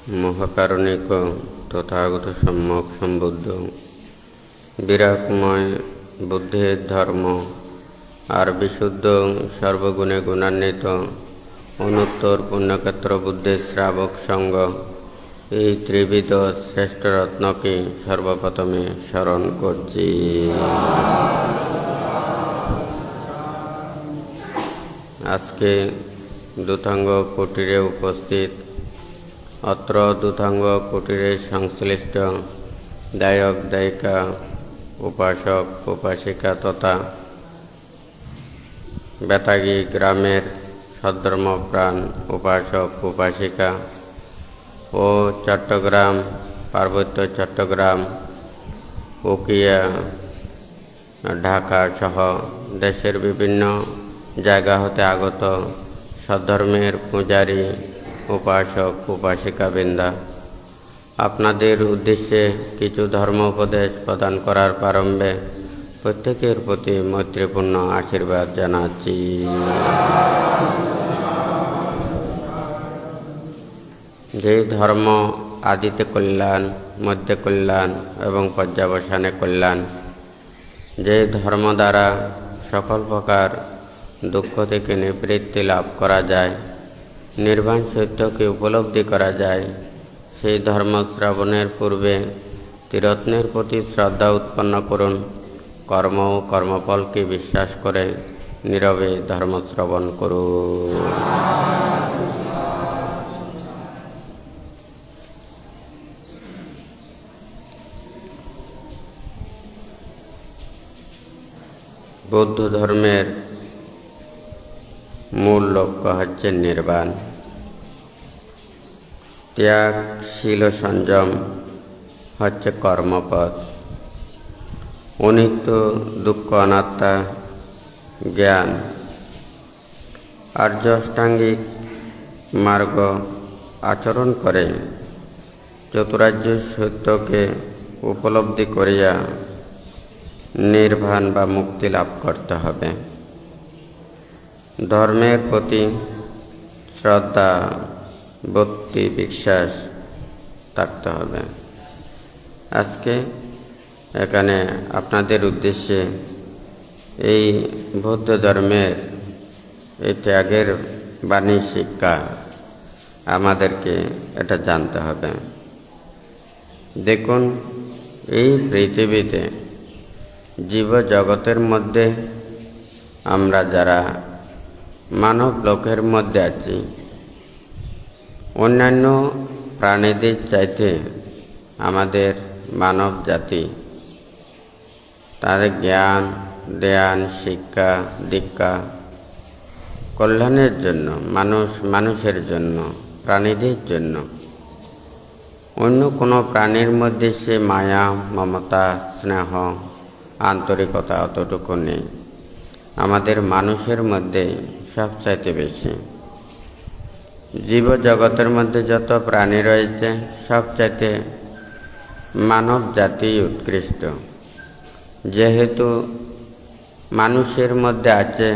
মহাকারণিক তথাগত সম্যক সম্বুদ্ধ বিরাটময় বুদ্ধের ধর্ম আর বিশুদ্ধ সর্বগুণে গুণান্বিত অনুত্তর পুণ্যক্ষেত্র বুদ্ধের শ্রাবক সঙ্গ এই ত্রিবিধ শ্রেষ্ঠ রত্নকে সর্বপ্রথমে স্মরণ করছি। আজকে দূতাঙ্গ কুটিরে উপস্থিত অত্র দূতাঙ্গ কুটিরে সংশ্লিষ্ট দায়ক দায়িকা উপাসক উপাসিকা তথা বেতাগী গ্রামের সদ্ধর্মপ্রাণ উপাসক উপাসিকা ও চট্টগ্রাম পার্বত্য চট্টগ্রাম উকিয়া ঢাকা সহ দেশের বিভিন্ন জায়গা হতে আগত সদ্ধর্মের পূজারী উপাসক উপাসিকাবৃন্দা, আপনাদের উদ্দেশ্যে কিছু ধর্ম উপদেশ প্রদান করার প্রারম্ভে প্রত্যেকের প্রতি মৈত্রীপূর্ণ আশীর্বাদ জানাচ্ছি। যে ধর্ম আদিতে কল্যাণ, মধ্যে কল্যাণ এবং পর্যাবসানে কল্যাণ, যে ধর্ম দ্বারা সকল প্রকার দুঃখ থেকে নিবৃত্তি লাভ করা যায়, নির্বাণ সত্যকে উপলব্ধি করা যায়, সেই ধর্ম শ্রবণের পূর্বে ত্রিরত্নের প্রতি শ্রদ্ধা উৎপন্ন করুন। কর্ম ও কর্মফলকে বিশ্বাস করে নীরবে ধর্ম শ্রবণ করুন। বৌদ্ধ ধর্মের মূল লক্ষ্য হচ্ছে নির্বাণ। ত্যাগ, শীল ও সংযম হচ্ছে কর্মপথ। অনিত্য, দুঃখ, অনাত্মা জ্ঞান আর্য অষ্টাঙ্গিক মার্গ আচরণ করে চতুরার্য সত্যকে উপলব্ধি করিয়া নির্বাণ বা মুক্তি লাভ করতে হবে। ধর্মের প্রতি শ্রদ্ধা, ভক্তি, বিশ্বাস থাকতে হবে। আজকে এখানে আপনাদের উদ্দেশ্যে এই বৌদ্ধ ধর্মের এই ত্যাগের বাণী শিক্ষা আমাদেরকে এটা জানতে হবে। দেখুন, এই পৃথিবীতে জীব জগতের মধ্যে আমরা যারা মানব লোকের মধ্যে আছি, অন্যান্য প্রাণীদের চাইতে আমাদের মানব জাতি তাদের জ্ঞান, ধ্যান, শিক্ষা, দীক্ষা, কল্যাণের জন্য, মানুষের জন্য, প্রাণীদের জন্য, অন্য কোনো প্রাণীর মধ্যে সে মায়া, মমতা, স্নেহ, আন্তরিকতা অতটুকু নেই। আমাদের মানুষের মধ্যে সবচাইতে বেশি। জীব জগতের মধ্যে যত প্রাণী রয়েছে সবচাইতে মানব জাতি উৎকৃষ্ট। যেহেতু মানুষের মধ্যে আছে,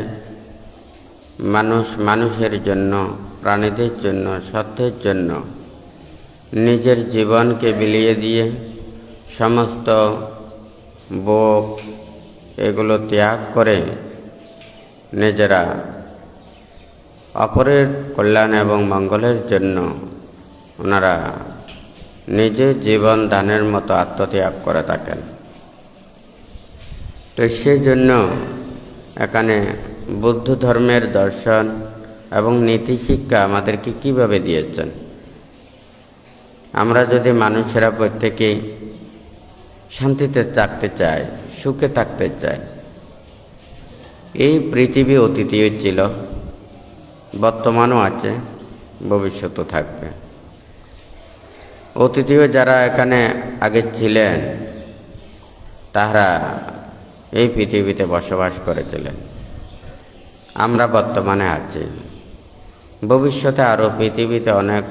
মানুষের জন্য, প্রাণীদের জন্য, সত্যের জন্য নিজের জীবনকে বিলিয়ে দিয়ে সমস্ত ভোগ এগুলো ত্যাগ করে নিজেরা অপরের কল্যাণ এবং মঙ্গলের জন্য ওনারা নিজের জীবন দানের মতো আত্মত্যাগ করে থাকেন। তো সেই জন্য এখানে বুদ্ধ ধর্মের দর্শন এবং নীতি শিক্ষা আমাদেরকে কিভাবে দিয়েছেন। আমরা যদি মানুষেরা প্রত্যেকেই শান্তিতে থাকতে চাই, সুখে থাকতে চাই, এই পৃথিবী অতীতেও ছিল, বর্তমানও আছে, ভবিষ্যতেও থাকবে। অতীতেও যারা এখানে আগে ছিলেন তারা এই পৃথিবীতে বসবাস করেছিলেন। আমরা বর্তমানে আছি, ভবিষ্যতে আরও পৃথিবীতে অনেক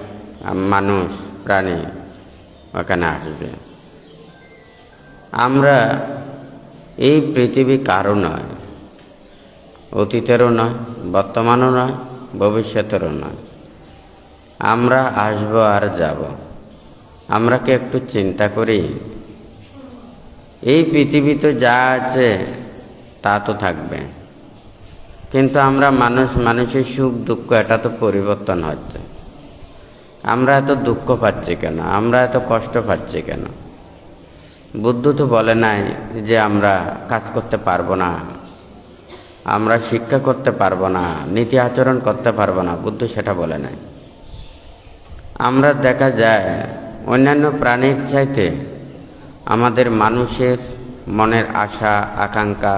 মানুষ, প্রাণী ওখানে আসবে। আমরা এই পৃথিবী কারো নয়, অতীতেরও নয়, বর্তমানও নয়, ভবিষ্যতেরও নয়। আমরা আসব আর যাব। আমরা কি একটু চিন্তা করি? এই পৃথিবীতে যা আছে তা তো থাকবে, কিন্তু আমরা মানুষের সুখ দুঃখ এটা তো পরিবর্তন হচ্ছে। আমরা এত দুঃখ পাচ্ছি কেন? আমরা এত কষ্ট পাচ্ছি কেন? বুদ্ধ তো বলে নাই যে আমরা কাজ করতে পারবো না, আমরা শিক্ষা করতে পারবো না, নীতি আচরণ করতে পারবো না। বুদ্ধ সেটা বলে নাই। আমরা দেখা যায় অন্যান্য প্রাণীর চাইতে আমাদের মানুষের মনের আশা আকাঙ্ক্ষা,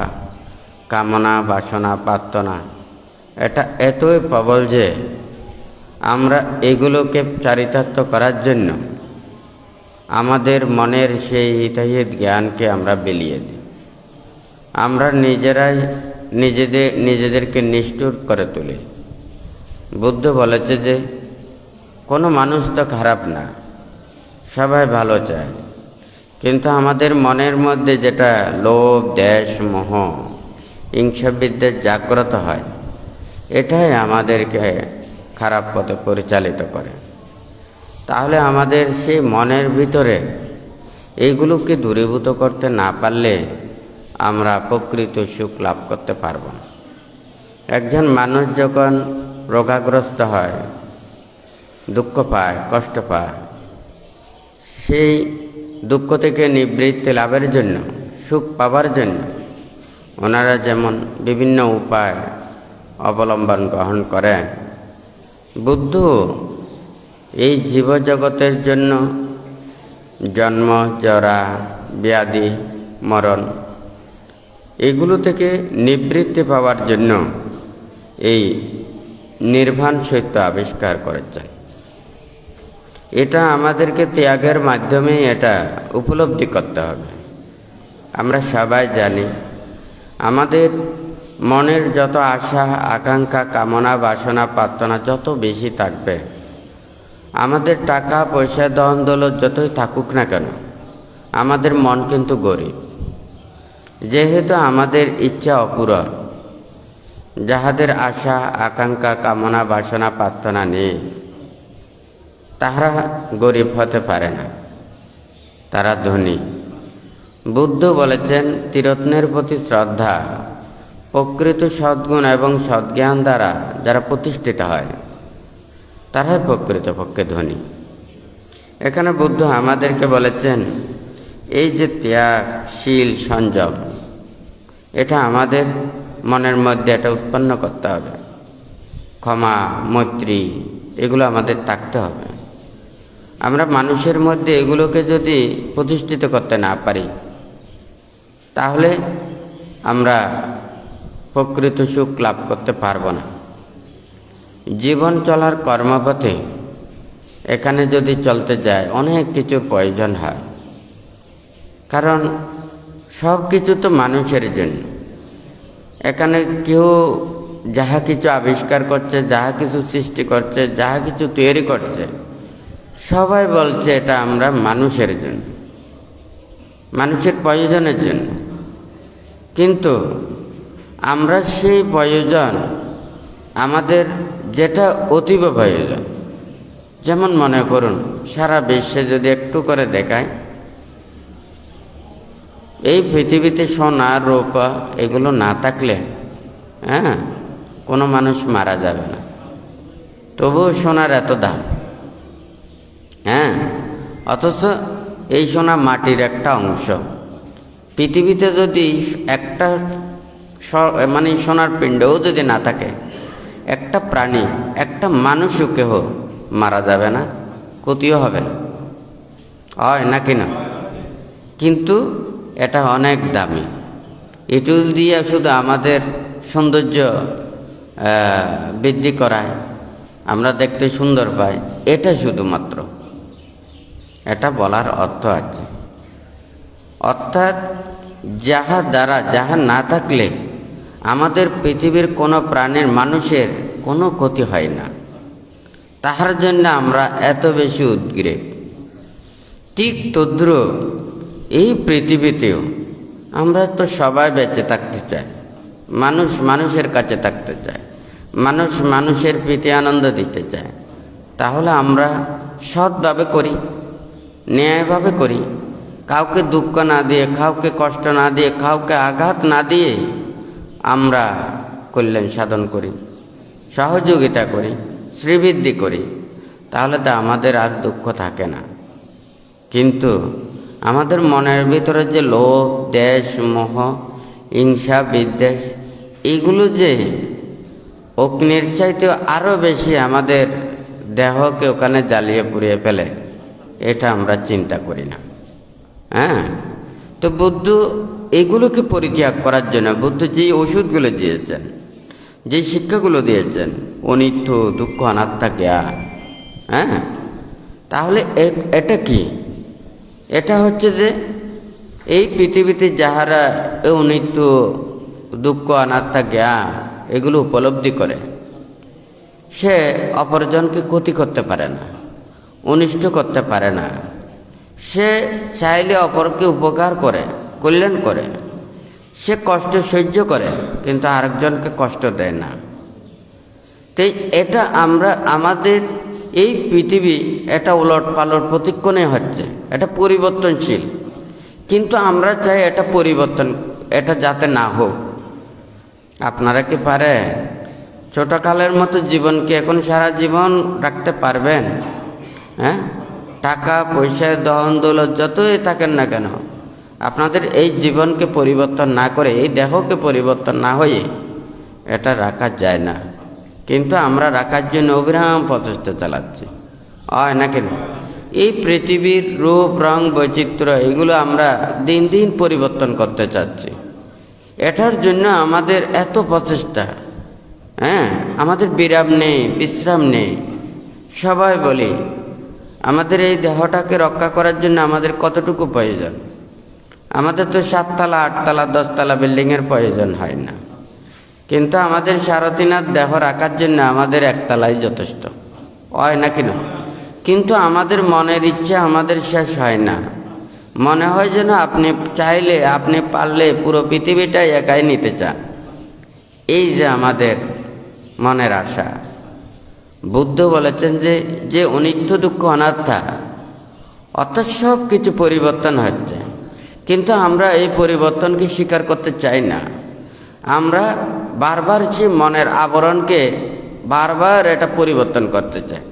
কামনা বাসনা প্রার্থনা এটা এতই প্রবল যে আমরা এগুলোকে চারিতার্থ করার জন্য আমাদের মনের সেই হিতাহিত জ্ঞানকে আমরা বিলিয়ে দিই। আমরা নিজেরাই নিজেদেরকে নিষ্ঠুর করে তুলি। বুদ্ধ বলেছে যে কোনো মানুষ তো খারাপ না, সবাই ভালো চায়, কিন্তু আমাদের মনের মধ্যে যেটা লোভ দ্বেষ মোহ হিংসা বিদ্বেষ জাগ্রত হয়, এটাই আমাদেরকে খারাপ পথে পরিচালিত করে। তাহলে আমাদের সেই মনের ভিতরে এইগুলোকে দূরীভূত করতে না পারলে আমরা প্রকৃত সুখ লাভ করতে পারব না। একজন মানুষ যখন রোগাগ্রস্ত হয়, দুঃখ পায়, কষ্ট পায়, সেই দুঃখ থেকে নিবৃত্তি লাভের জন্য, সুখ পাবার জন্য ওনারা যেমন বিভিন্ন উপায় অবলম্বন গ্রহণ করেন, বুদ্ধ এই জীবজগতের জন্য জন্ম জরা ব্যাধি মরণ এগুলো থেকে নিবৃত্তি পাওয়ার জন্য এই নির্বাণ সত্য আবিষ্কার করেছেন। এটা আমাদেরকে ত্যাগের মাধ্যমে এটা উপলব্ধি করতে হবে। আমরা সবাই জানি আমাদের মনের যত আশা আকাঙ্ক্ষা কামনা বাসনা প্রার্থনা যত বেশি থাকবে, আমাদের টাকা পয়সা ধন দৌলত যতই থাকুক না কেন, আমাদের মন কিন্তু গরিব। যেহেতু আমাদের ইচ্ছা অপূরণ, যাহাদের আশা আকাঙ্ক্ষা কামনা বাসনা প্রার্থনা নেই, তাহারা গরিব হতে পারে না, তারা ধনী। বুদ্ধ বলেছেন ত্রিরত্নের প্রতি শ্রদ্ধা, প্রকৃত সদ্গুণ এবং সদ্জ্ঞান দ্বারা যারা প্রতিষ্ঠিত হয় তারাই প্রকৃতপক্ষে ধনী। এখানে বুদ্ধ আমাদেরকে বলেছেন এই যে ত্যাগ শীল সংযম, এটা আমাদের মনের মধ্যে এটা উৎপন্ন করতে হবে। ক্ষমা মৈত্রী এগুলো আমাদের থাকতে হবে। আমরা মানুষের মধ্যে এগুলোকে যদি প্রতিষ্ঠিত করতে না পারি, তাহলে আমরা প্রকৃত সুখ লাভ করতে পারব না। জীবন চলার কর্মপথে এখানে যদি চলতে যায় অনেক কিছুর প্রয়োজন হয়, কারণ সব কিছু তো মানুষের জন্য। এখানে কেউ যাহা কিছু আবিষ্কার করছে, যাহা কিছু সৃষ্টি করছে, যাহা কিছু তৈরি করছে, সবাই বলছে এটা আমরা মানুষের জন্য, মানুষের প্রয়োজনের জন্য। কিন্তু আমরা সেই প্রয়োজন আমাদের যেটা অতীব প্রয়োজন, যেমন মনে করুন সারা বিশ্বে যদি একটু করে দেখায়, এই পৃথিবীতে সোনা রূপা এগুলো না থাকলে কোনো মানুষ মারা যাবে না। তবুও সোনার এত দাম, অথচ এই সোনা মাটির একটা অংশ। পৃথিবীতে যদি একটা মানে সোনার পিণ্ডও যদি না থাকে, একটা প্রাণী একটা মানুষও কেহ মারা যাবে না, ক্ষতিও হবে না, হয় নাকি না? কিন্তু এটা অনেক দামি। এটু দিয়ে শুধু আমাদের সৌন্দর্য বৃদ্ধি করায়, আমরা দেখতে সুন্দর পাই, এটা শুধুমাত্র, এটা বলার অর্থ আছে। অর্থাৎ যাহা দ্বারা যাহা না থাকলে আমাদের পৃথিবীর কোনো প্রাণীর মানুষের কোনো ক্ষতি হয় না, তাহার জন্য আমরা এত বেশি উদ্গ্রীব। ঠিক তদ্রূপ এই পৃথিবীতেও আমরা তো সবাই বেঁচে থাকতে চাই, মানুষ মানুষের কাছে থাকতে চায়, মানুষ মানুষের প্রীতি আনন্দ দিতে চায়। তাহলে আমরা সৎভাবে করি, ন্যায়ভাবে করি, কাউকে দুঃখ না দিয়ে, কাউকে কষ্ট না দিয়ে, কাউকে আঘাত না দিয়ে আমরা কল্যাণ সাধন করি, সহযোগিতা করি, শ্রীবৃদ্ধি করি, তাহলে তো আমাদের আর দুঃখ থাকে না। কিন্তু আমাদের মনের ভিতরে যে লোভ, দেশ, মোহ, হিংসা, বিদ্বেষ, এইগুলো যে অগ্নির চাইতে আরও বেশি আমাদের দেহকে ওখানে জ্বালিয়ে পুড়িয়ে ফেলে, এটা আমরা চিন্তা করি না। তো বুদ্ধ এগুলোকে পরিত্যাগ করার জন্য বুদ্ধ যে ওষুধগুলো দিয়েছেন, যে শিক্ষাগুলো দিয়েছেন, অনিত্য, দুঃখ, অনাত্মা, জ্ঞান, তাহলে এটা কি? এটা হচ্ছে যে এই পৃথিবীতে যাহারা অনিত্য, দুঃখ, অনাত্মা, জ্ঞান এগুলো উপলব্ধি করে, সে অপরজনকে ক্ষতি করতে পারে না, অনিষ্ট করতে পারে না। সে চাইলে অপরকে উপকার করে, কল্যাণ করে, সে কষ্ট সহ্য করে, কিন্তু আরেকজনকে কষ্ট দেয় না। তাই এটা আমাদের এই পৃথিবী এটা উলট পালট প্রতিক্ষণে হচ্ছে, এটা পরিবর্তনশীল, কিন্তু আমরা চাই এটা পরিবর্তন, এটা যাতে না হোক। আপনারা কি পারে ছোটকালের মতো জীবনকে এখন সারা জীবন রাখতে পারবেন? টাকা পয়সা, দহন দৌলত যতই থাকেন না কেন, আপনাদের এই জীবনকে পরিবর্তন না করে, এই দেহকে পরিবর্তন না হয়ে এটা রাখা যায় না। কিন্তু আমরা রাখার জন্য অবিরাম প্রচেষ্টা চালাচ্ছি, হয় না কেন? এই পৃথিবীর রূপ, রং, বৈচিত্র্য এগুলো আমরা দিন দিন পরিবর্তন করতে চাচ্ছি। এটার জন্য আমাদের এত প্রচেষ্টা, আমাদের বিরাম নেই, বিশ্রাম নেই। সবাই বলি আমাদের এই দেহটাকে রক্ষা করার জন্য আমাদের কতটুকু প্রয়োজন? আমাদের তো 7 তলা, 8 তলা, 10 তলা বিল্ডিংয়ের প্রয়োজন হয় না, কিন্তু আমাদের সারথীনাথ দেহ রাখার জন্য আমাদের 1 তলাই যথেষ্ট, হয় না কেন? কিন্তু আমাদের মনের ইচ্ছা আমাদের শেষ হয় না। মনে হয় যেন আপনি চাইলে, আপনি পারলে পুরো পৃথিবীটাই একাই নিতে চান। এই যে আমাদের মনের আশা। বুদ্ধ বলেছেন যে অনিত্য, দুঃখ, অনাত্মা, অর্থাৎ সব কিছু পরিবর্তন হচ্ছে, কিন্তু আমরা এই পরিবর্তনকে স্বীকার করতে চাই না। আমরা বারবার সেই মনের আবরণকে বারবার এটা পরিবর্তন করতে চাই।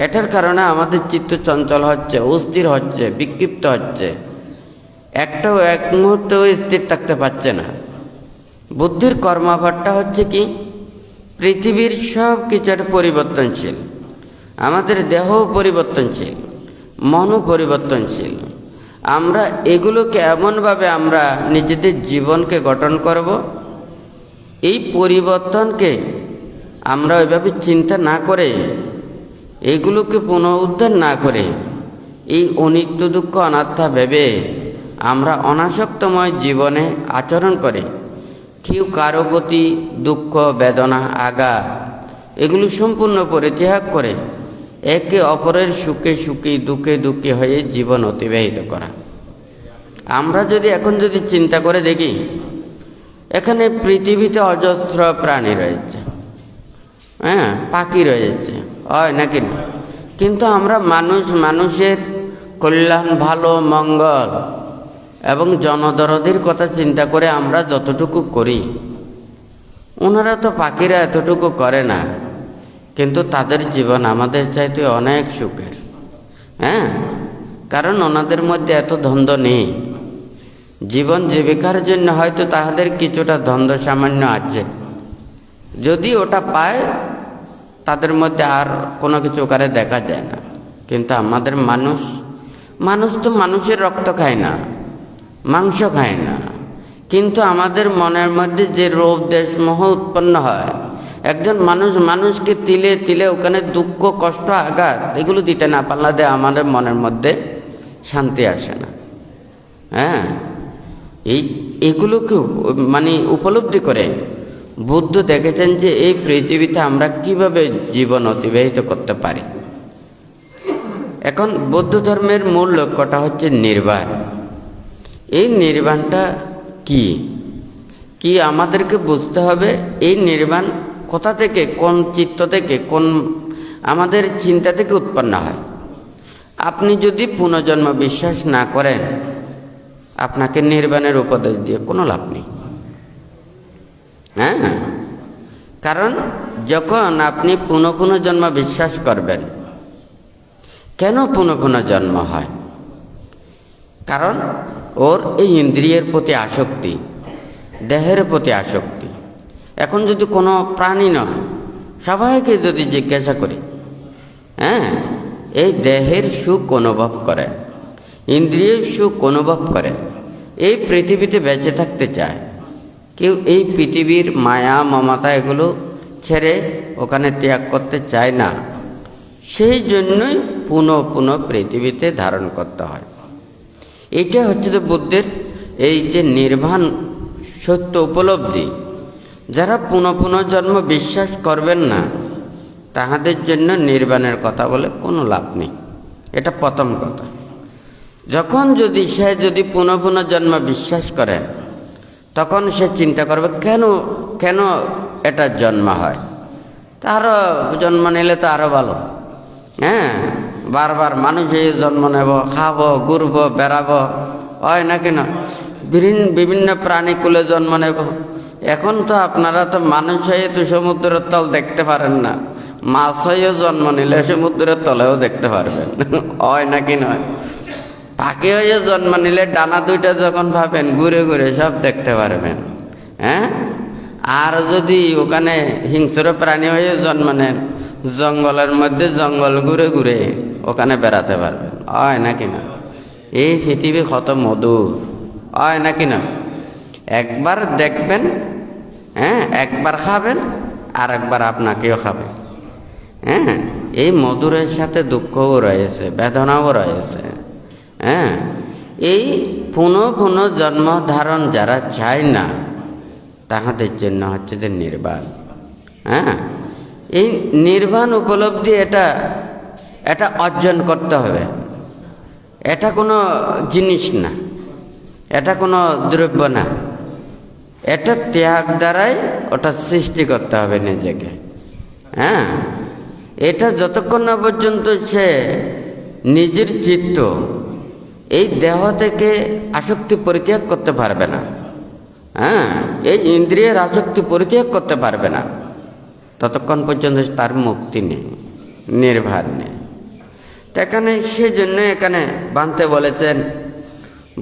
এটার কারণে আমাদের চিত্ত চঞ্চল হচ্ছে, অস্থির হচ্ছে, বিক্ষিপ্ত হচ্ছে, এক মুহূর্তেও স্থির থাকতে পারছে না। বুদ্ধির কর্মফলটা হচ্ছে কি? পৃথিবীর সব কিছু একটা পরিবর্তনশীল, আমাদের দেহও পরিবর্তনশীল, মনও পরিবর্তনশীল। আমরা এগুলোকে এমনভাবে আমরা নিজেদের জীবনকে গঠন করব, এই পরিবর্তনকে আমরা ওইভাবে চিন্তা না করে, এগুলোকে পুনরুদ্ধার না করে, এই অনিত্য, দুঃখ, অনাত্মা ভেবে আমরা অনাসক্তময় জীবনে আচরণ করে কেউ কারো প্রতি দুঃখ, বেদনা, আঘাত এগুলো সম্পূর্ণ পরিত্যাগ করে একে অপরের সুখে সুখী, দুঃখে দুঃখী হয়ে জীবন অতিবাহিত করা। আমরা এখন যদি চিন্তা করে দেখি, এখানে পৃথিবীতে অজস্র প্রাণী রয়েছে, পাখি রয়েছে, হয় নাকি না? কিন্তু আমরা মানুষের কল্যাণ, ভালো, মঙ্গল এবং জনদরদির কথা চিন্তা করে আমরা যতটুকু করি, ওনারা তো, পাখিরা এতটুকু করে না, কিন্তু তাদের জীবন আমাদের চাইতে অনেক সুখের। কারণ ওনাদের মধ্যে এত দ্বন্দ্ব নেই। জীবন জীবিকার জন্য হয়তো তাহাদের কিছুটা দ্বন্দ্ব সামান্য আছে, যদি ওটা পায় তাদের মধ্যে আর কোনো কিছু ওখানে দেখা যায় না। কিন্তু আমাদের মানুষ তো মানুষের রক্ত খায় না, মাংস খায় না, কিন্তু আমাদের মনের মধ্যে যে লোভ, দেশ, মোহ উৎপন্ন হয়, একজন মানুষকে তিলে তিলে ওখানে দুঃখ, কষ্ট, আঘাত এগুলো দিতে না পারলে আমাদের মনের মধ্যে শান্তি আসে না। এগুলোকে উপলব্ধি করে বুদ্ধ দেখেছেন যে এই পৃথিবীতে আমরা কিভাবে জীবন অতিবাহিত করতে পারি। এখন বৌদ্ধ ধর্মের মূল লক্ষ্যটা হচ্ছে নির্বাণ। এই নির্বাণটা কি আমাদেরকে বুঝতে হবে। এই নির্বাণ কোথা থেকে, কোন চিত্ত থেকে, কোন আমাদের চিন্তা থেকে উৎপন্ন হয়। আপনি যদি পুনর্জন্ম বিশ্বাস না করেন, আপনাকে নির্বাণের উপদেশ দিয়ে কোনো লাভ নেই। হ্যাঁ, কারণ যখন আপনি পুনঃজন্ম বিশ্বাস করবেন, কেন পুনঃজন্ম হয়? কারণ ওর এই ইন্দ্রিয়ের প্রতি আসক্তি, দেহের প্রতি আসক্তি। এখন যদি কোনো প্রাণী নয়, সবাইকে যদি জিজ্ঞাসা করি, হ্যাঁ, এই দেহের সুখ অনুভব করে, ইন্দ্রিয়ের সুখ অনুভব করে, এই পৃথিবীতে বেঁচে থাকতে চায়। কেউ এই পৃথিবীর মায়া মমতা এগুলো ছেড়ে ওখানে ত্যাগ করতে চায় না। সেই জন্যই পুনঃ পৃথিবীতে ধারণ করতে হয়। এইটা হচ্ছে যে বুদ্ধের এই যে নির্বাণ সত্য উপলব্ধি। যারা পুনঃজন্ম বিশ্বাস করবেন না, তাহাদের জন্য নির্বাণের কথা বলে কোনো লাভ নেই। এটা প্রথম কথা। যখন সে যদি পুনঃজন্ম বিশ্বাস করে, তখন সে চিন্তা করবে কেন এটা জন্ম হয়, তারও জন্ম নিলে তো আরও ভালো। হ্যাঁ, বারবার মানুষ এই জন্ম নেব, খাবো, ঘুরবো, বেড়াবো, হয় নাকি না? বিভিন্ন প্রাণীকুলে জন্ম নেব। এখন তো আপনারা তো মানুষ হয়ে তো সমুদ্রের তল দেখতে পারেন না, মাছ হয়েও জন্ম নিলে সমুদ্রের তলেও দেখতে পারবেন, হয় নাকি নয়? পাখি হয়ে জন্ম নিলে ডানা দুইটা যখন পাবেন, ঘুরে ঘুরে সব দেখতে পারবেন। হ্যাঁ, আর যদি ওখানে হিংস্র প্রাণী হয়ে জন্ম নেন, জঙ্গলের মধ্যে জঙ্গল ঘুরে ঘুরে ওখানে বেড়াতে পারবেন, হয় নাকি না? এই পৃথিবী কত মধুর, হয় নাকি না? একবার দেখবেন, হ্যাঁ, একবার খাবেন, আর একবার আপনাকেও খাবে। হ্যাঁ, এই মধুরের সাথে দুঃখও রয়েছে, বেদনাও রয়েছে। হ্যাঁ, এই পুনঃ জন্ম ধারণ যারা চায় না, তাহাদের জন্য হচ্ছে যে নির্বাণ। হ্যাঁ, এই নির্বাণ উপলব্ধি এটা অর্জন করতে হবে। এটা কোনো জিনিস না, এটা কোনো দ্রব্য না, এটা ত্যাগ দ্বারাই ওটা সৃষ্টি করতে হবে নিজেকে। হ্যাঁ, এটা যতক্ষণ না পর্যন্ত সে নিজের চিত্ত এই দেহ থেকে আসক্তি পরিত্যাগ করতে পারবে না, হ্যাঁ, এই ইন্দ্রিয়ের আসক্তি পরিত্যাগ করতে পারবে না, ততক্ষণ পর্যন্ত তার মুক্তি নেই, নির্বাণ নেই। এখানে সেজন্য এখানে বানতে বলেছেন,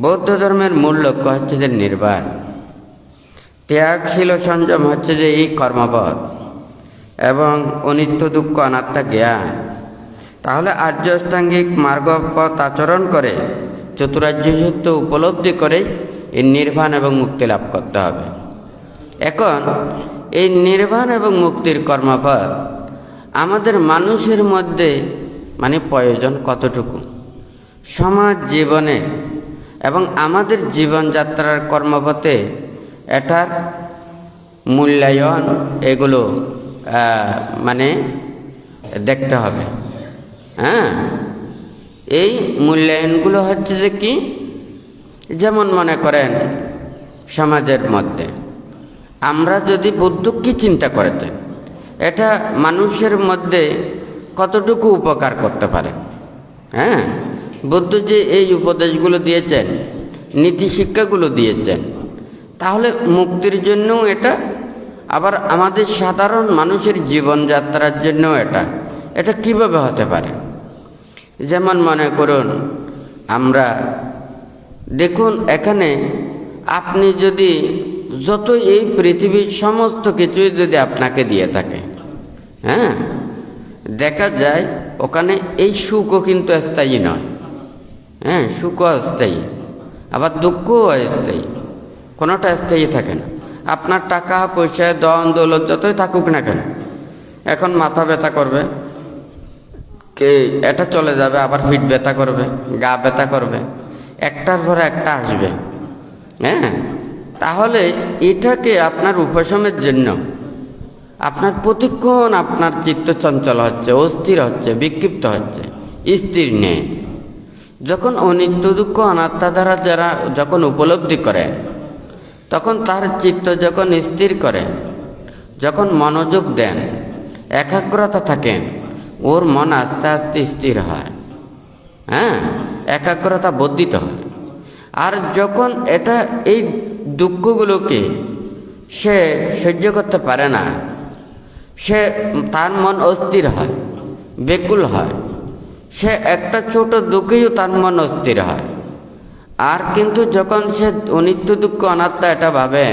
বৌদ্ধ ধর্মের মূল লক্ষ্য হচ্ছে যে নির্বাণ। ত্যাগশীল সংযম হচ্ছে যে এই কর্মপথ এবং অনিত্য দুঃখ অনাত্মা জ্ঞান। তাহলে আর্য অষ্টাঙ্গিক মার্গপথ আচরণ করে চতুরার্য সত্য উপলব্ধি করে এই নির্বাণ এবং মুক্তি লাভ করতে হবে। এখন এই নির্বাণ এবং মুক্তির কর্মপথ আমাদের মানুষের মধ্যে মানে প্রয়োজন কতটুকু, সমাজ জীবনে এবং আমাদের জীবনযাত্রার কর্মপথে এটার মূল্যায়ন এগুলো মানে দেখতে হবে। হ্যাঁ, এই মূল্যায়নগুলো হচ্ছে যে কি, যেমন মনে করেন সমাজের মধ্যে আমরা যদি বুদ্ধ কি চিন্তা করেছেন, এটা মানুষের মধ্যে কতটুকু উপকার করতে পারে। হ্যাঁ, বুদ্ধ যে এই উপদেশগুলো দিয়েছেন, নীতি শিক্ষাগুলো দিয়েছেন, তাহলে মুক্তির জন্যও এটা, আবার আমাদের সাধারণ মানুষের জীবনযাত্রার জন্যও এটা কিভাবে হতে পারে। যেমন মনে করুন, আমরা দেখুন এখানে আপনি যদি যত এই পৃথিবীর সমস্ত কিছুই যদি আপনাকে দিয়ে থাকে, হ্যাঁ, দেখা যায় ওখানে এই সুখও কিন্তু স্থায়ী নয়। হ্যাঁ, সুখও অস্থায়ী, আবার দুঃখও অস্থায়ী, কোনোটা স্থায়ী থাকে না। আপনার টাকা পয়সা ধন দৌলত যতই থাকুক না কেন, এখন মাথা ব্যথা করবে, কে এটা চলে যাবে, আবার পিঠ ব্যথা করবে, গা ব্যথা করবে, একটার পরে একটা আসবে। হ্যাঁ, তাহলে এটাকে আপনার উপশমের জন্য আপনার প্রতিক্ষণ আপনার চিত্ত চঞ্চল হচ্ছে, অস্থির হচ্ছে, বিক্ষিপ্ত হচ্ছে, স্থির নেই। যখন অনিত্য দুঃখ অনাত্মা দ্বারা যারা যখন উপলব্ধি করেন, তখন তার চিত্ত যখন স্থির করেন, যখন মনোযোগ দেন, একাগ্রতা থাকেন, ওর মন আস্তে আস্তে স্থির হয়। হ্যাঁ, একাগ্রতা বর্ধিত হয়। আর যখন এই দুঃখগুলোকে সে সহ্য করতে পারে না, তার মন অস্থির হয়, ব্যাকুল হয়, সে একটা ছোট দুঃখেও তার মন অস্থির হয়। আর কিন্তু যখন সে অনিত্য দুঃখ অনাত্মা এটা ভাবে,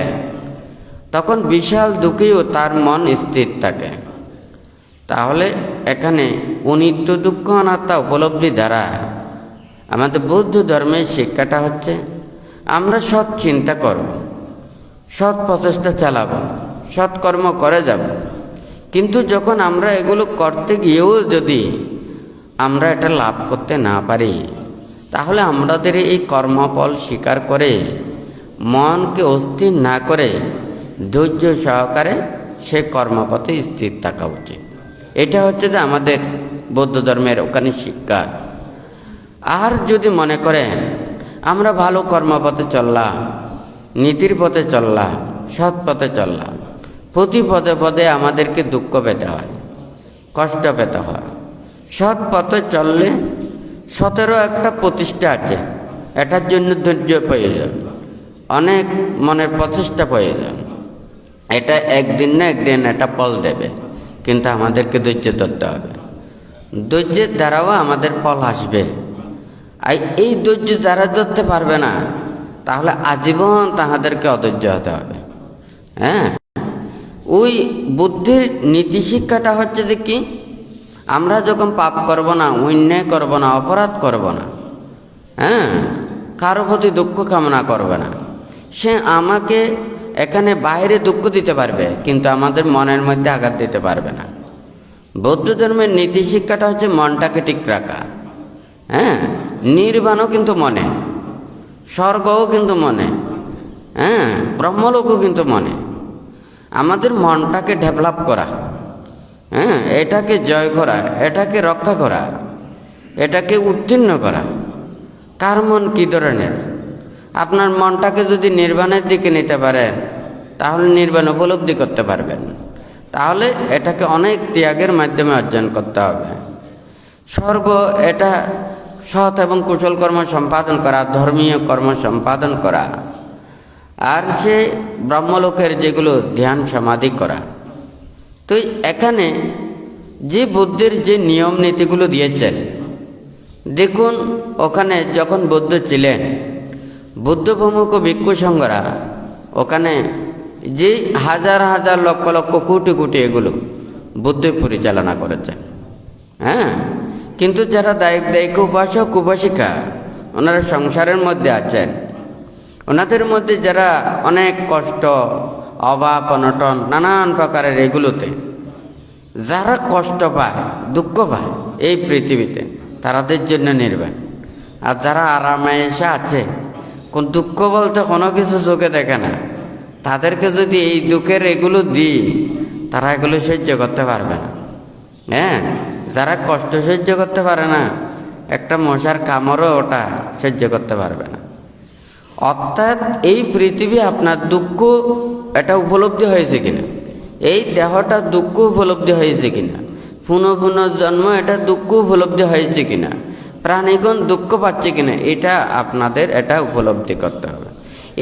তখন বিশাল দুঃখেও তার মন স্থির থাকে। তাহলে এখানে অনিত্য দুঃখ অনাত্মা উপলব্ধি দ্বারা আমাদের বৌদ্ধ ধর্মের শিক্ষাটা হচ্ছে আমরা সৎ চিন্তা করব, সৎ প্রচেষ্টা চালাবো, সৎকর্ম করে যাব। কিন্তু যখন আমরা এগুলো করতে গিয়েও যদি আমরা এটা লাভ করতে না পারি, তাহলে আমাদের এই কর্মফল স্বীকার করে মনকে অস্থির না করে ধৈর্য সহকারে সে কর্মপথে স্থির থাকা উচিত। এটা হচ্ছে যে আমাদের বৌদ্ধ ধর্মের ওখানে শিক্ষা। আর যদি মনে করেন আমরা ভালো কর্মপথে চললাম, নীতির পথে চললাম, সৎ পথে চললাম, প্রতি পদে পদে আমাদেরকে দুঃখ পেতে হয়, কষ্ট পেতে হয়। সৎ পথে চললে সতেরো একটা প্রতিষ্ঠা আছে, এটার জন্য ধৈর্য প্রয়োজন, অনেক মনের প্রচেষ্টা প্রয়োজন। এটা একদিন না একদিন এটা ফল দেবে, কিন্তু আমাদেরকে ধৈর্য ধরতে হবে। ধৈর্যের দ্বারাও আমাদের ফল আসবে। আর এই ধৈর্য যারা ধরতে পারবে না, তাহলে আজীবন তাহাদেরকে অধৈর্য হতে হবে। হ্যাঁ, ওই বুদ্ধির নীতি শিক্ষাটা হচ্ছে যে কি, আমরা যখন পাপ করব না, অন্যায় করব না, অপরাধ করব না, হ্যাঁ, কারো প্রতি দুঃখ কামনা করবে না, সে আমাকে এখানে বাইরে দুঃখ দিতে পারবে, কিন্তু আমাদের মনের মধ্যে আঘাত দিতে পারবে না। বৌদ্ধ ধর্মের নীতি শিক্ষাটা হচ্ছে মনটাকে ঠিক রাখা। হ্যাঁ, নির্বাণও কিন্তু মনে, স্বর্গও কিন্তু মনে, হ্যাঁ, ব্রহ্মলোকও কিন্তু মনে। আমাদের মনটাকে ডেভেলপ করা, হ্যাঁ, এটাকে জয় করা, এটাকে রক্ষা করা, এটাকে উত্তীর্ণ করা। কার মন কী ধরনের? আপনার মনটাকে যদি নির্বাণের দিকে নিতে পারেন, তাহলে নির্বাণ উপলব্ধি করতে পারবেন। তাহলে এটাকে অনেক ত্যাগের মাধ্যমে অর্জন করতে হবে। স্বর্গ এটা সৎ এবং কুশল কর্ম সম্পাদন করা, ধর্মীয় কর্ম সম্পাদন করা, আর সে ব্রহ্মলোকের যেগুলো ধ্যান সমাধি করা। তো এখানে যে বুদ্ধের যে নিয়ম নীতিগুলো দিয়েছেন, দেখুন ওখানে যখন বুদ্ধ ছিলেন, বুদ্ধ প্রমুখ ভিক্ষু সংঘরা ওখানে যে হাজার হাজার লক্ষ লক্ষ কোটি কোটি এগুলো বুদ্ধ পরিচালনা করেছেন। হ্যাঁ, কিন্তু যারা দায়িক উপাসক উপাসিকা, ওনারা সংসারের মধ্যে আছেন, ওনাদের মধ্যে যারা অনেক কষ্ট, অভাব, অনটন, নানান প্রকারের এগুলোতে যারা কষ্ট পায়, দুঃখ পায় এই পৃথিবীতে, তাদের জন্য নির্বাণ। আর যারা আরামে এসে আছে, কোন দুঃখ বলতে কোনো কিছু চোখে দেখে না, তাদেরকে যদি এই দুঃখের এগুলো দিই, তারা এগুলো সহ্য করতে পারবে না। হ্যাঁ, যারা কষ্ট সহ্য করতে পারে না, একটা মশার কামড়ও ওটা সহ্য করতে পারবে না। অর্থাৎ এই পৃথিবী আপনার দুঃখ এটা উপলব্ধি হয়েছে কিনা, এই দেহটা দুঃখ উপলব্ধি হয়েছে কিনা, পুনঃ পুনঃ জন্ম এটা দুঃখ উপলব্ধি হয়েছে কিনা, প্রাণীগণ দুঃখ পাচ্ছে কিনা, এটা আপনাদের এটা উপলব্ধি করতে হবে।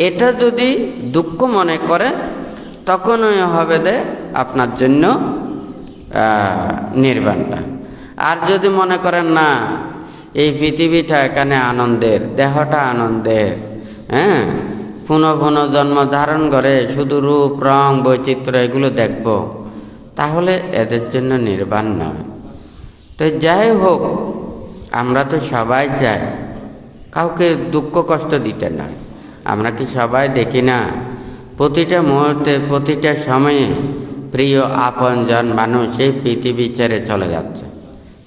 এটা যদি দুঃখ মনে করেন, তখনই হবে যে আপনার জন্য নির্বাণটা। আর যদি মনে করেন না, এই পৃথিবীটা এখানে আনন্দের, দেহটা আনন্দের, হ্যাঁ, পুনঃ পুনঃ জন্ম ধারণ করে শুধু রূপ রং বৈচিত্র্য এগুলো দেখব, তাহলে এদের জন্য নির্বাণ নয়। তো যাই হোক, আমরা তো সবাই চাই কাউকে দুঃখ কষ্ট দিতে না। আমরা কি সবাই দেখি না, প্রতিটা মুহূর্তে প্রতিটা সময়ে প্রিয় আপনজন মানুষ এই পৃথিবী ছেড়ে চলে যাচ্ছে।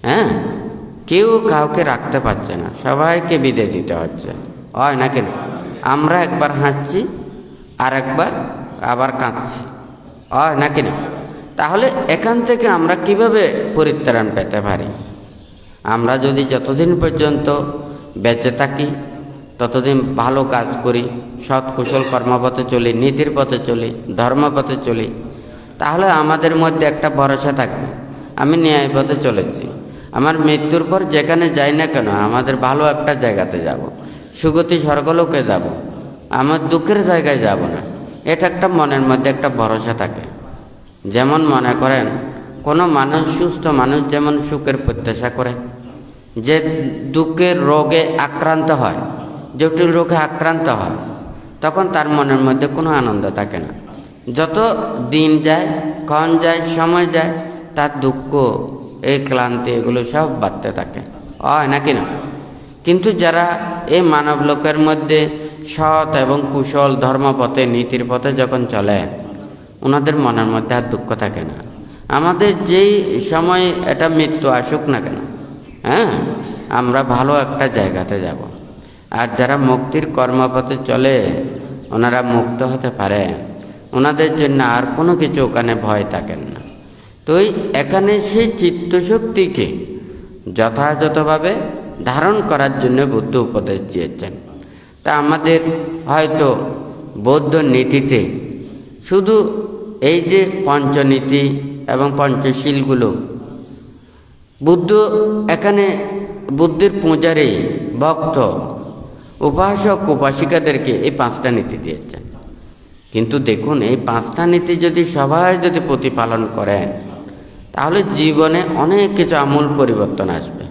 হ্যাঁ, কেউ কাউকে রাখতে পারছে না, সবাইকে বিদায় দিতে হচ্ছে, হয় না কেন? আমরা একবার হাসছি, আর একবার আবার কাঁদছি, হয় না কেন? তাহলে এখান থেকে আমরা কিভাবে পরিত্রাণ পেতে পারি? আমরা যদি যতদিন পর্যন্ত বেঁচে থাকি, ততদিন ভালো কাজ করি, সৎ কুশল কর্মপথে চলি, নীতির পথে চলি, ধর্মপথে চলি, তাহলে আমাদের মধ্যে একটা ভরসা থাকবে, আমি ন্যায় পথে চলেছি। আমার মৃত্যুর পর যেখানে যাই না কেন আমাদের ভালো একটা জায়গাতে যাব, সুগতি স্বর্গলোকে যাব, আমার দুঃখের জায়গায় যাব না। এটা একটা মনের মধ্যে একটা ভরসা থাকে। যেমন মনে করেন কোনো মানুষ, সুস্থ মানুষ যেমন সুখের প্রত্যাশা করে, যে দুঃখের রোগে আক্রান্ত হয়, জটিল রোগে আক্রান্ত হয়, তখন তার মনের মধ্যে কোনো আনন্দ থাকে না। যত দিন যায়, ক্ষণ যায়, সময় যায়, তার দুঃখ, এই ক্লান্তি, এগুলো সব বাড়তে থাকে, হয় নাকি না? কিন্তু যারা এই মানব লোকের মধ্যে সৎ এবং কুশল ধর্মপথে, নীতির পথে যখন চলে, ওনাদের মনের মধ্যে আর দুঃখ থাকে না। আমাদের যেই সময় এটা মৃত্যু আসুক না কেন, আমরা ভালো একটা জায়গাতে যাব। আর যারা মুক্তির কর্মপথে চলে, ওনারা মুক্ত হতে পারে, ওনাদের জন্য আর কোনো কিছু ওখানে ভয় থাকেন না। তো এখানে সেই চিত্তশক্তিকে যথাযথভাবে ধারণ করার জন্য বুদ্ধ উপদেশ দিয়েছেন। তা আমাদের হয়তো বৌদ্ধ নীতিতে শুধু এই যে পঞ্চনীতি এবং পঞ্চশীলগুলো, বুদ্ধ এখানে বুদ্ধির পূজারী, ভক্ত, উপাসক, উপাসিকাদেরকে এই 5টা নীতি দিয়েছেন। কিন্তু দেখুন, এই 5টা নীতি যদি সবাই যদি প্রতিপালন করেন, তাহলে জীবনে অনেক কিছু আমূল পরিবর্তন আসবে।